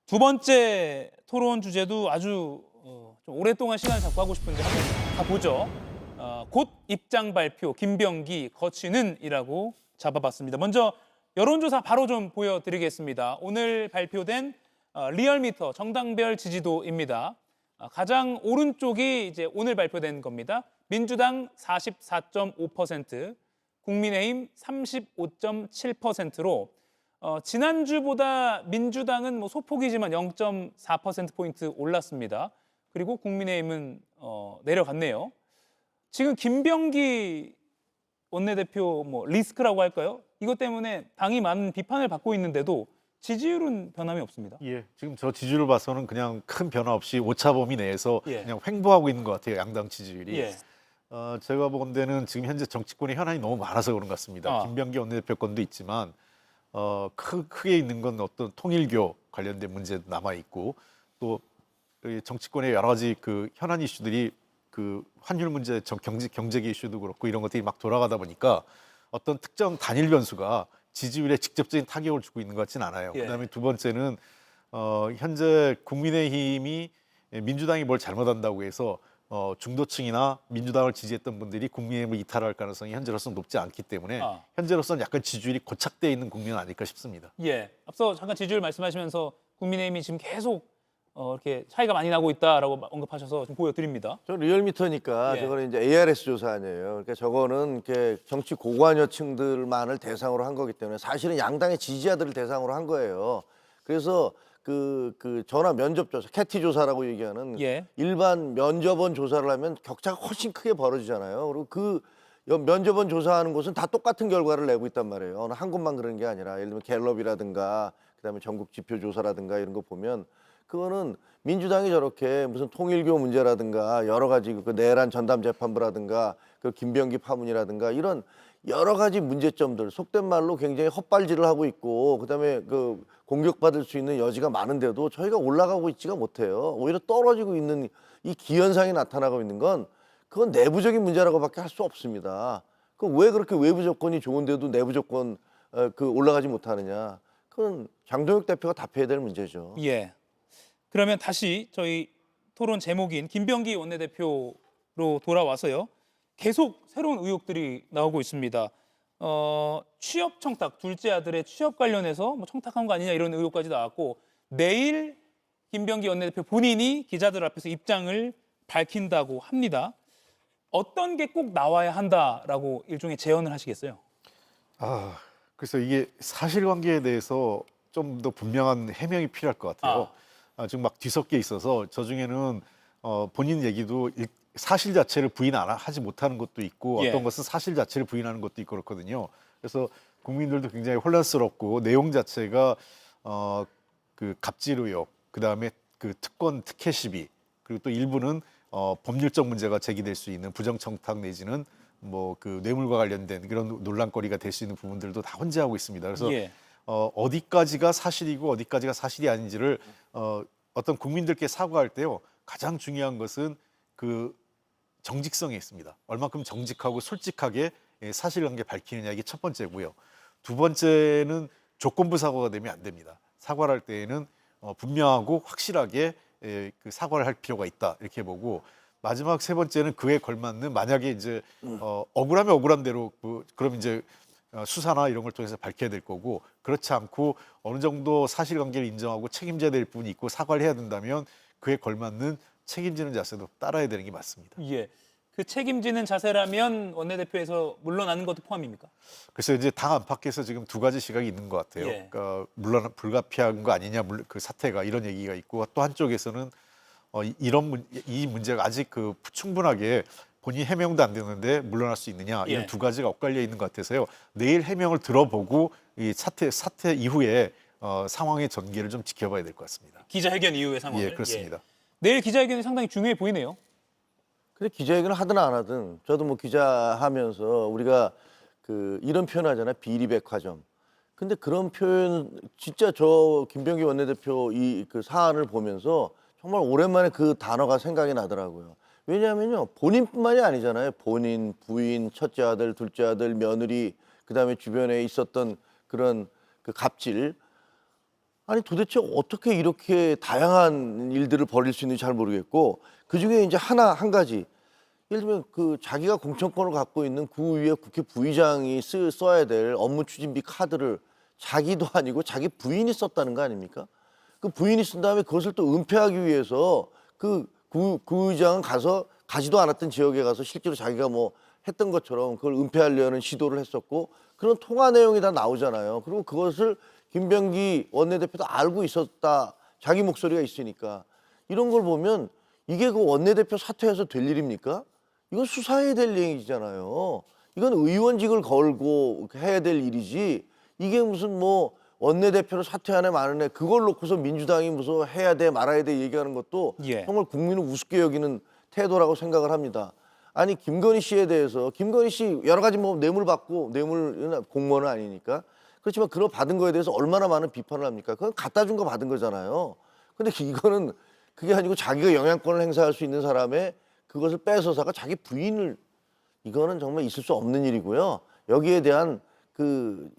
두 번째 토론 주제도 아주 좀 오랫동안 시간을 잡고 하고 싶은데 한번 가보죠. 곧 입장 발표, 김병기 거취는이라고 잡아봤습니다. 먼저 여론조사 바로 좀 보여드리겠습니다. 오늘 발표된 리얼미터 정당별 지지도입니다. 가장 오른쪽이 이제 오늘 발표된 겁니다. 민주당 44.5%, 국민의힘 35.7%로 지난주보다 민주당은 뭐 소폭이지만 0.4%포인트 올랐습니다. 그리고 국민의힘은 내려갔네요. 지금 김병기 원내대표 뭐 리스크라고 할까요? 이것 때문에 당이 많은 비판을 받고 있는데도 지지율은 변함이 없습니다. 예, 지금 저 지지율을 봐서는 그냥 큰 변화 없이 오차 범위 내에서 예. 그냥 횡보하고 있는 것 같아요. 양당 지지율이. 예. 제가 본 데는 지금 현재 정치권의 현안이 너무 많아서 그런 것 같습니다. 아. 김병기 원내대표 건도 있지만 크게 있는 건 어떤 통일교 관련된 문제도 남아 있고 또 정치권의 여러 가지 그 현안 이슈들이 그 환율 문제, 경제계 이슈도 그렇고 이런 것들이 막 돌아가다 보니까 어떤 특정 단일 변수가 지지율에 직접적인 타격을 주고 있는 것 같지는 않아요. 예. 그다음에 두 번째는 현재 국민의힘이 민주당이 뭘 잘못한다고 해서 중도층이나 민주당을 지지했던 분들이 국민의힘을 이탈할 가능성이 현재로서는 높지 않기 때문에 현재로서는 약간 지지율이 고착되어 있는 국면은 아닐까 싶습니다. 예. 앞서 잠깐 지지율 말씀하시면서 국민의힘이 지금 계속 이렇게 차이가 많이 나고 있다라고 언급하셔서 좀 보여드립니다. 저 리얼미터니까 예. 저거는 이제 ARS 조사 아니에요. 그러니까 저거는 이렇게 정치 고관여층들만을 대상으로 한 거기 때문에 사실은 양당의 지지자들을 대상으로 한 거예요. 그래서 그 전화 면접 조사, 캐티 조사라고 얘기하는 예. 일반 면접원 조사를 하면 격차가 훨씬 크게 벌어지잖아요. 그리고 그 면접원 조사하는 곳은 다 똑같은 결과를 내고 있단 말이에요. 어느 한 곳만 그런 게 아니라 예를 들면 갤럽이라든가 그다음에 전국 지표 조사라든가 이런 거 보면 그거는 민주당이 저렇게 무슨 통일교 문제라든가 여러 가지 그 내란 전담 재판부라든가 그 김병기 파문이라든가 이런 여러 가지 문제점들 속된 말로 굉장히 헛발질을 하고 있고 그다음에 그 공격받을 수 있는 여지가 많은데도 저희가 올라가고 있지가 못해요. 오히려 떨어지고 있는 이 기현상이 나타나고 있는 건 그건 내부적인 문제라고밖에 할 수 없습니다. 그 왜 그렇게 외부 조건이 좋은데도 내부 조건 그 올라가지 못하느냐? 그건 장동혁 대표가 답해야 될 문제죠. 예. 그러면 다시 저희 토론 제목인 김병기 원내대표로 돌아와서요. 계속 새로운 의혹들이 나오고 있습니다. 취업 청탁, 둘째 아들의 취업 관련해서 뭐 청탁한 거 아니냐 이런 의혹까지 나왔고 내일 김병기 원내대표 본인이 기자들 앞에서 입장을 밝힌다고 합니다. 어떤 게 꼭 나와야 한다라고 일종의 제언을 하시겠어요? 그래서 이게 사실관계에 대해서 좀 더 분명한 해명이 필요할 것 같아요. 지금 막 뒤섞여 있어서 저 중에는 본인 얘기도 사실 자체를 하지 못하는 것도 있고 예. 어떤 것은 사실 자체를 부인하는 것도 있고 그렇거든요. 그래서 국민들도 굉장히 혼란스럽고 내용 자체가 그 갑질 의혹, 그다음에 그 특권 특혜 시비, 그리고 또 일부는 법률적 문제가 제기될 수 있는 부정청탁 내지는 뭐 그 뇌물과 관련된 그런 논란거리가 될 수 있는 부분들도 다 혼재하고 있습니다. 그래서 예. 어디까지가 사실이고 어디까지가 사실이 아닌지를 어떤 국민들께 사과할 때요 가장 중요한 것은 그 정직성에 있습니다. 얼마큼 정직하고 솔직하게 사실관계 밝히느냐 이게 첫 번째고요. 두 번째는 조건부 사과가 되면 안 됩니다. 사과를 할 때에는 분명하고 확실하게 그 사과를 할 필요가 있다 이렇게 보고 마지막 세 번째는 그에 걸맞는 만약에 이제 억울하면 억울한 대로 그럼 이제 수사나 이런 걸 통해서 밝혀야 될 거고 그렇지 않고 어느 정도 사실관계를 인정하고 책임져야 될 부분이 있고 사과를 해야 된다면 그에 걸맞는 책임지는 자세도 따라야 되는 게 맞습니다. 예. 그 책임지는 자세라면 원내대표에서 물러나는 것도 포함입니까? 그래서 이제 당 안팎에서 지금 두 가지 시각이 있는 것 같아요. 예. 그러니까 물론 불가피한 거 아니냐 그 사태가 이런 얘기가 있고 또 한쪽에서는 이 문제가 아직 그 충분하게 본인 해명도 안 되는데 물러날 수 있느냐 이런 예. 두 가지가 엇갈려 있는 것 같아서요. 내일 해명을 들어보고 이 사태 이후에 상황의 전개를 좀 지켜봐야 될 것 같습니다. 기자회견 이후의 상황을. 예, 그렇습니다. 예. 내일 기자회견이 상당히 중요해 보이네요. 근데 기자회견을 하든 안 하든 저도 뭐 기자하면서 우리가 그 이런 표현 하잖아요. 비리백화점. 근데 그런 표현 진짜 저 김병기 원내대표 이 그 사안을 보면서 정말 오랜만에 그 단어가 생각이 나더라고요. 왜냐하면요. 본인뿐만이 아니잖아요. 본인, 부인, 첫째 아들, 둘째 아들, 며느리, 그다음에 주변에 있었던 그런 그 갑질. 아니 도대체 어떻게 이렇게 다양한 일들을 벌일 수 있는지 잘 모르겠고 그중에 이제 한 가지 예를 들면 그 자기가 공천권을 갖고 있는 구의회 국회 부의장이 써야 될 업무 추진비 카드를 자기도 아니고 자기 부인이 썼다는 거 아닙니까? 그 부인이 쓴 다음에 그것을 또 은폐하기 위해서 그 구의장은 가지도 않았던 지역에 가서 실제로 자기가 뭐 했던 것처럼 그걸 은폐하려는 시도를 했었고 그런 통화 내용이 다 나오잖아요. 그리고 그것을 김병기 원내대표도 알고 있었다. 자기 목소리가 있으니까. 이런 걸 보면 이게 그 원내대표 사퇴해서 될 일입니까? 이건 수사해야 될 얘기잖아요. 이건 의원직을 걸고 해야 될 일이지. 이게 무슨 뭐 원내대표로 사퇴하네 마네 그걸 놓고서 민주당이 무슨 해야 돼 말아야 돼 얘기하는 것도 예. 정말 국민을 우습게 여기는 태도라고 생각을 합니다. 아니 김건희 씨에 대해서 김건희 씨 여러 가지 뭐 뇌물 받고 뇌물 공무원은 아니니까 그렇지만 그런 받은 거에 대해서 얼마나 많은 비판을 합니까? 그건 갖다 준 거 받은 거잖아요. 근데 이거는 그게 아니고 자기가 영향권을 행사할 수 있는 사람의 그것을 뺏어서가 자기 부인을 이거는 정말 있을 수 없는 일이고요. 여기에 대한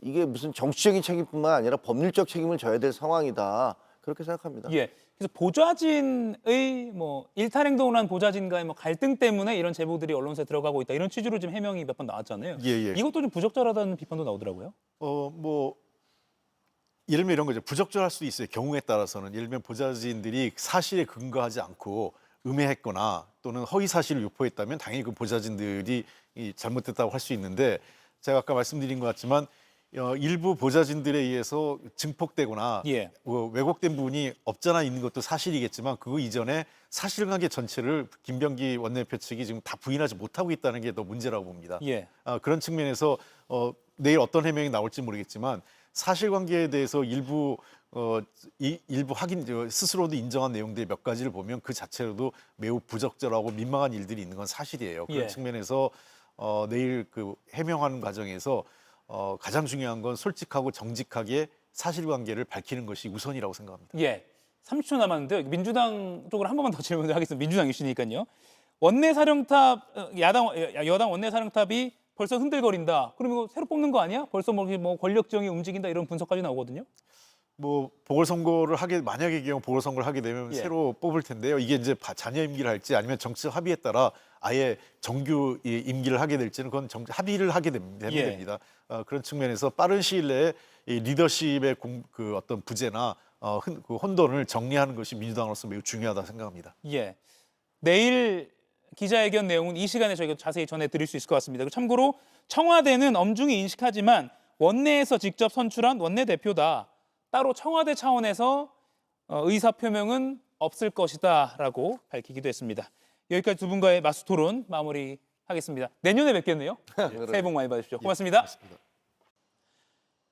이게 무슨 정치적인 책임뿐만 아니라 법률적 책임을 져야 될 상황이다. 그렇게 생각합니다. 예. 그래서 보좌진의 뭐 일탈 행동을 한 보좌진과의 뭐 갈등 때문에 이런 제보들이 언론사에 들어가고 있다. 이런 취지로 지금 해명이 몇 번 나왔잖아요. 예, 예. 이것도 좀 부적절하다는 비판도 나오더라고요. 뭐 예를 들면 이런 거죠. 부적절할 수도 있어요. 경우에 따라서는 예를 들면 보좌진들이 사실에 근거하지 않고 음해했거나 또는 허위 사실을 유포했다면 당연히 그 보좌진들이 잘못됐다고 할 수 있는데 제가 아까 말씀드린 것 같지만 일부 보좌진들에 의해서 증폭되거나 예. 왜곡된 부분이 없잖아 있는 것도 사실이겠지만 그 이전에 사실관계 전체를 김병기 원내대표 측이 지금 다 부인하지 못하고 있다는 게 더 문제라고 봅니다. 예. 그런 측면에서 내일 어떤 해명이 나올지 모르겠지만 사실관계에 대해서 일부 확인 스스로도 인정한 내용들 몇 가지를 보면 그 자체로도 매우 부적절하고 민망한 일들이 있는 건 사실이에요. 그런 예. 측면에서 내일 그 해명하는 과정에서 가장 중요한 건 솔직하고 정직하게 사실관계를 밝히는 것이 우선이라고 생각합니다. 예. 30초 남았는데 민주당 쪽으로 한 번만 더 질문을 하겠습니다. 민주당 이슈니까요. 원내사령탑 여당 원내사령탑이 벌써 흔들거린다. 그럼 이거 새로 뽑는 거 아니야? 벌써 뭐 권력정이 움직인다 이런 분석까지 나오거든요. 뭐 만약에 경우 보궐선거를 하게 되면 예. 새로 뽑을 텐데요. 이게 이제 잔여 임기를 할지 아니면 정치적 합의에 따라 아예 정규 임기를 하게 될지는 그건 합의를 하게 되면 예. 됩니다. 그런 측면에서 빠른 시일 내에 이 리더십의 그 어떤 부재나 그 혼돈을 정리하는 것이 민주당으로서 매우 중요하다 생각합니다. 예. 내일 기자회견 내용은 이 시간에 저희가 자세히 전해드릴 수 있을 것 같습니다. 참고로 청와대는 엄중히 인식하지만 원내에서 직접 선출한 원내대표다. 따로 청와대 차원에서 의사표명은 없을 것이다라고 밝히기도 했습니다. 여기까지 두 분과의 맞수 토론 마무리하겠습니다. 내년에 뵙겠네요. 새해 복 많이 받으십시오. 고맙습니다.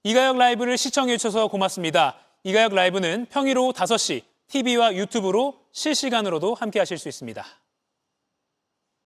이가혁 라이브를 시청해 주셔서 고맙습니다. 이가혁 라이브는 평일 오후 5시 TV와 유튜브로 실시간으로도 함께 하실 수 있습니다.